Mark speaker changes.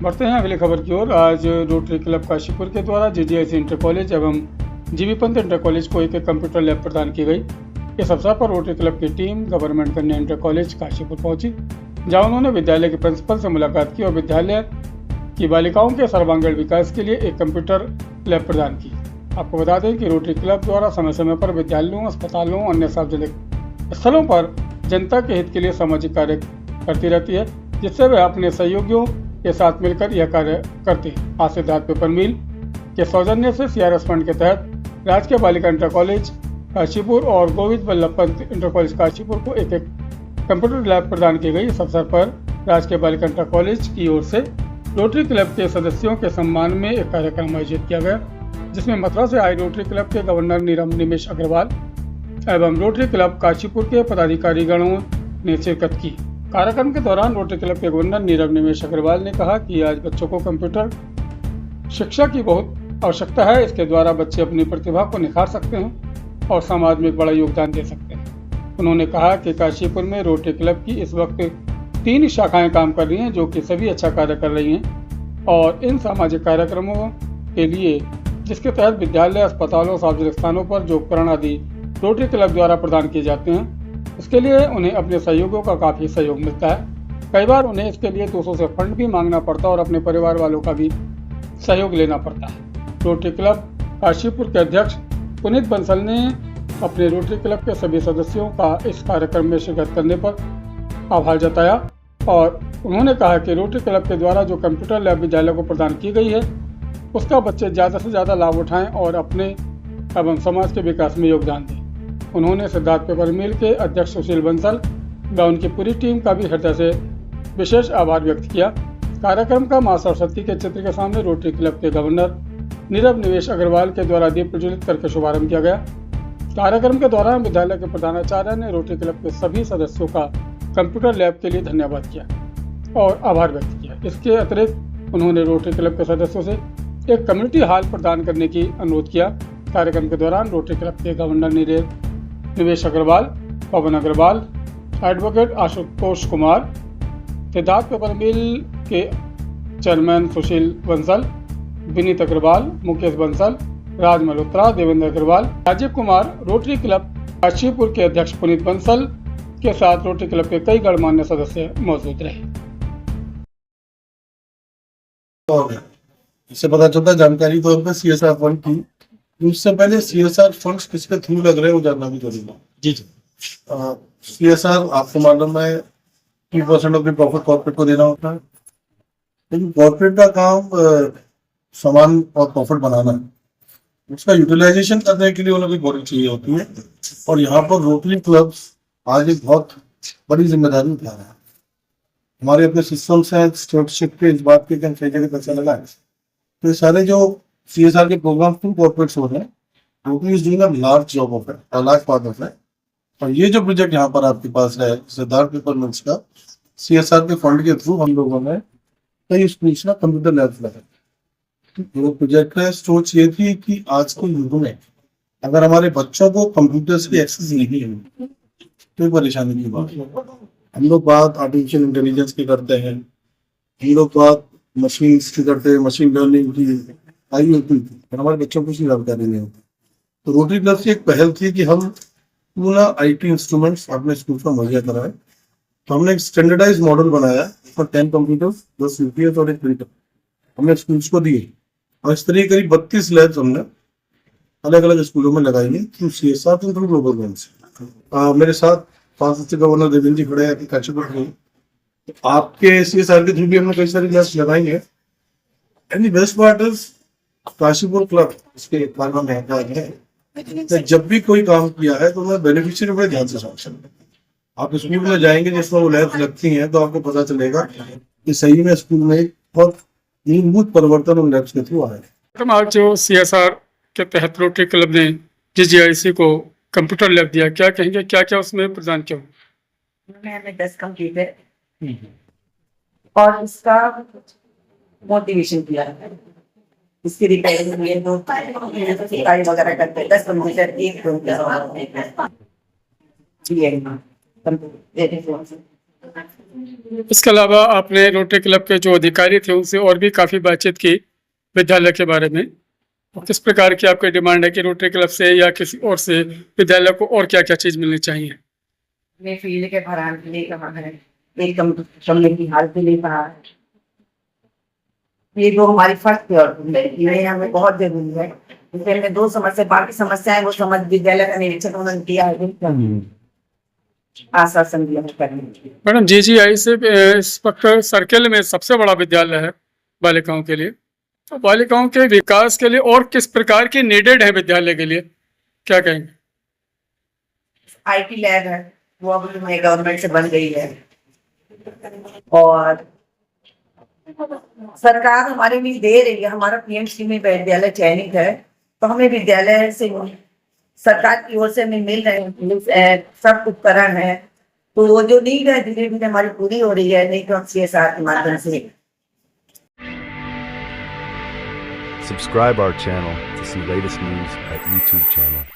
Speaker 1: बढ़ते हैं अगली खबर की ओर। आज रोटरी क्लब काशीपुर के द्वारा जीजीआईसी इंटर कॉलेज एवं जीबी पंत इंटर कॉलेज को एक कंप्यूटर लैब प्रदान की गई। इस अवसर पर रोटरी क्लब की टीम गवर्नमेंट कन्या इंटर कॉलेज काशीपुर पहुंची, जहां उन्होंने विद्यालय के प्रिंसिपल से मुलाकात की और विद्यालय की बालिकाओं के सर्वांगीण विकास के लिए एक कंप्यूटर लैब प्रदान की। आपको बता दें कि रोटरी क्लब द्वारा समय समय पर विद्यालयों, अस्पतालों, अन्य सार्वजनिक स्थलों पर जनता के हित के लिए सामाजिक कार्य करती रहती है, जिससे वे अपने सहयोगियों के साथ मिलकर यह कार्य करते हैं। आज सिद्धार्थ पेपर मिल के सौजन्य से सीआरएस फंड के तहत राजकीय बालिका इंटर कॉलेज काशीपुर और गोविंद बल्लभ पंत इंटर कॉलेज काशीपुर को एक कंप्यूटर लैब प्रदान की गई। इस अवसर पर राजकीय बालिका इंटर कॉलेज की ओर से रोटरी क्लब के सदस्यों के सम्मान में एक कार्यक्रम आयोजित किया गया, जिसमें मथुरा से आए रोटरी क्लब के गवर्नर निमेश अग्रवाल एवं रोटरी क्लब काशीपुर के पदाधिकारीगणों ने शिरकत की। कार्यक्रम के दौरान रोटरी क्लब के गवर्नर निमेश अग्रवाल ने कहा कि आज बच्चों को कंप्यूटर शिक्षा की बहुत आवश्यकता है। इसके द्वारा बच्चे अपनी प्रतिभा को निखार सकते हैं और समाज में एक बड़ा योगदान दे सकते हैं। उन्होंने कहा कि काशीपुर में रोटरी क्लब की इस वक्त 3 शाखाएं काम कर रही हैं, जो कि सभी अच्छा कार्य कर रही हैं, और इन सामाजिक कार्यक्रमों के लिए जिसके तहत विद्यालय, अस्पतालों, सार्वजनिक स्थानों पर जो उपकरण आदि रोटरी क्लब द्वारा प्रदान किए जाते हैं, इसके लिए उन्हें अपने सहयोगियों का काफ़ी सहयोग मिलता है। कई बार उन्हें इसके लिए दूसरों से फंड भी मांगना पड़ता है और अपने परिवार वालों का भी सहयोग लेना पड़ता है। रोटरी क्लब काशीपुर के अध्यक्ष पुनीत बंसल ने अपने रोटरी क्लब के सभी सदस्यों का इस कार्यक्रम में शिरकत करने पर आभार जताया और उन्होंने कहा कि रोटरी क्लब के द्वारा जो कंप्यूटर लैब विद्यालय को प्रदान की गई है, उसका बच्चे ज़्यादा से ज़्यादा लाभ उठाएं और अपने एवं समाज के विकास में योगदान दें। उन्होंने सिद्धार्थ पेपर मिल के अध्यक्ष सुशील बंसल व उनकी पूरी टीम का भी हृदय से विशेष आभार व्यक्त किया। कार्यक्रम का मां सरस्वती के चित्र के सामने रोटरी क्लब के गवर्नर निमेश अग्रवाल के द्वारा दीप प्रज्वलित करके शुभारंभ किया गया। कार्यक्रम के दौरान विद्यालय के प्रधानाचार्य ने रोटरी क्लब के सभी सदस्यों का कंप्यूटर लैब के लिए धन्यवाद किया और आभार व्यक्त किया। इसके अतिरिक्त उन्होंने रोटरी क्लब के सदस्यों से एक कम्युनिटी हॉल प्रदान करने की अनुरोध किया। कार्यक्रम के दौरान रोटरी क्लब के गवर्नर निमेश अग्रवाल, पवन अग्रवाल, एडवोकेट आशुतोष कुमार, सिद्धार्थ पेपर मिल के चेयरमैन सुशील बंसल, विनीत अग्रवाल, मुकेश बंसल, राज मल्होत्रा, देवेंद्र अग्रवाल, राजीव कुमार, रोटरी क्लब काशीपुर के अध्यक्ष पुनीत बंसल के साथ रोटरी क्लब के कई गणमान्य सदस्य मौजूद रहे।
Speaker 2: इससे पता चलता जानकारी तौर पर सीएसआर फंड की। उससे पहले सीएसआर फंड्स किसके थ्रू लग रहे हैं वो जानना भी जरूरी है।
Speaker 1: जी
Speaker 2: सीएसआर आपको मालूम है 2% ऑफ द प्रॉफिट कॉर्पोरेट को देना होता है, लेकिन कॉर्पोरेट का काम सामान और प्रॉफिट बनाना है, उसका यूटिलाइजेशन करने के लिए उन्हें भी बॉडी चाहिए होती है। और यहाँ पर रोटरी क्लब्स आज एक बहुत बड़ी जिम्मेदारी उठा रहा है। हमारे अपने सिस्टम्स हैं स्टेटशिप के, इस बात के कई जगह पैसा लगा है, तो ये सारे जो सीएसआर के प्रोग्राम थ्रू कॉर्पोरेट्स हो रहे हैं, rotary is doing a large job of it, a large part of it. और ये जो प्रोजेक्ट यहाँ पर आपके पास है सिद्धार्थ पेपर मिल्स का, सीएसआर के फंड के थ्रू हम लोगों ने कई स्कूल्स का कंप्यूटर लैब लगाया। वो प्रोजेक्ट है, सोच ये थी कि आज के युग में अगर हमारे बच्चों को कंप्यूटर्स की एक्सेस नहीं है तो परेशानी की बात है। हम लोग बात आर्टिफिशियल इंटेलिजेंस की करते हैं, हम लोग बात मशीन की करते हैं, मशीन लर्निंग की, IoT की, पर हमारे बच्चों को कुछ जानकारी नहीं होती। तो रोटरी क्लब की एक पहल थी कि हम पूरा IT इंस्ट्रूमेंट्स अपने स्कूल में मुहैया कराए। तो हमने एक स्टैंडर्डाइज मॉडल बनाया फॉर 10 कंप्यूटर्स, 10 UPS और एक प्रिंटर हमने स्कूल्स को दिए। और इस तरीके करीब 32 लैब्स हमने अलग अलग स्कूलों में लगाई है through CSR through global guns. मेरे साथ 5 डिस्ट्रिक्ट गवर्नर देवेंद्र जी खड़े हैं काशीपुर में। आपके CSR के थ्रू भी हमने कई सारी लैब्स लगाई है। And the best part is Kashipur club इसके बारे में है, जब भी कोई काम किया है तो मैं बेनिफिशियरी बड़े ध्यान से समझता हूं। आप स्कूल में जाएंगे जिसमें वो लैब्स लगती हैं तो आपको पता चलेगा कि सही में स्कूल में एक बहुत मूलभूत परिवर्तन उन लैब्स के थ्रू आया है।
Speaker 1: आज जो CSR के तहत रोटरी क्लब ने जीजीआईसी को कंप्यूटर लैब दिया, क्या कहेंगे, क्या क्या उसमें प्रदान किया?
Speaker 3: हमें 10 कंप्यूटर और इसका मोटिवेशन दिया है, इसकी रिपेयरिंग के लिए तो सिलाई वगैरह करते हैं। 10 कंप्यूटर एक
Speaker 1: इसके अलावा आपने रोटरी क्लब के जो अधिकारी थे उनसे और भी काफ़ी बातचीत की विद्यालय के बारे में। तो किस प्रकार की आपकी डिमांड है कि रोटरी क्लब से या किसी और से विद्यालय को और क्या क्या चीज़ मिलनी चाहिए?
Speaker 3: ने फील्ड के फरहान के लिए कहा है, एक कमरे की हाल के लिए कहा है। ये दो हमारी फर्स्ट प्रायोरिटी है, ये हमें बहुत जरूरी है। इसलिए हमने दो समस्या, बाकी समस्याएं वो समझ विद्यालय का निरीक्षण उन्होंने किया है, आश्वासन दिया है करने के लिए।
Speaker 1: मैडम जीजीआई से इस वक्त सर्किल में सबसे बड़ा विद्यालय है बालिकाओं के लिए, तो बालिकाओं के विकास के लिए और किस प्रकार की नीडेड है विद्यालय के लिए, क्या कहेंगे?
Speaker 3: IT लैब है, वो अब गवर्नमेंट से बन गई है, और सरकार हमारे लिए दे रही है। हमारा PMC में विद्यालय चयनित है, तो हमें विद्यालय से सरकार की ओर से हमें मिल रहे हैं सब उपकरण है। तो वो जो नीड है धीरे धीरे हमारी पूरी हो रही है, नहीं तो हम CSR के माध्यम से।
Speaker 4: Subscribe our channel to see latest news at YouTube channel.